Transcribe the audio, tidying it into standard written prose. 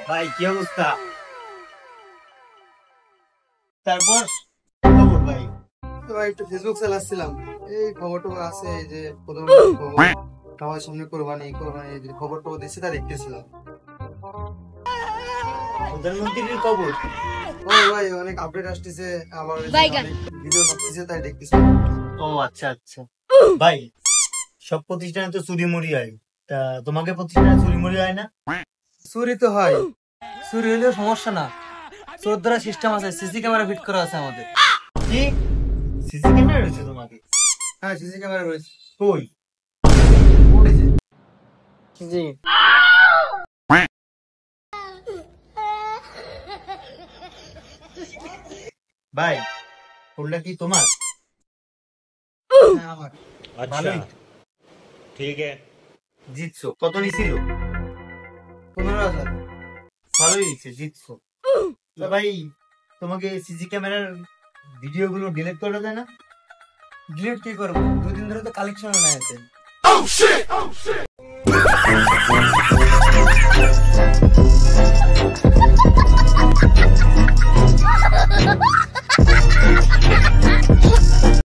ভাই কি অবস্থা? তারপর খবর ভাই? তো ভাই একটু ফেসবুক চালাচ্ছিলাম, এই খবর টবর আছে, এই যে খবর সবার সামনে কোরবানি কোরবানি যে খবর টবর দিচ্ছে তা দেখতেছিলাম। প্রধানমন্ত্রীর খবর? ও ভাই অনেক আপডেট আসতেছে, আবার ওই যে অনেক ভিডিও করতেছে তাই দেখতেছিলাম। ও আচ্ছা আচ্ছা। ভাই সব প্রতিষ্ঠানে তো চুরি মুড়ি হয়, তা তোমাকে প্রতিষ্ঠানে চুরি মুড়ি হয় না? চুরি তো হয়, চুরি হলেও সমস্যা না, চোর ধরা সিস্টেম আছে, সিসি ক্যামেরা ফিট করা আছে আমাদের। কি সিসি ক্যামেরা রয়েছে তোমাকে? হ্যাঁ সিসি ক্যামেরা রয়েছে। কই? ওই যে জি। ভাই ফোনটা কি তোমার? হ্যাঁ আমার। ভালোই। ठीक है। জিতছো? কত নিছিল? 15,000। ভালোই হয়েছে, জিতছো। তা ভাই তোমাকে সিসি ক্যামেরার ভিডিও গুলো ডিলিট করা যায় না? ডিলিট কি করবো, 2 দিন ধরে তো কালেকশন নাই এতে।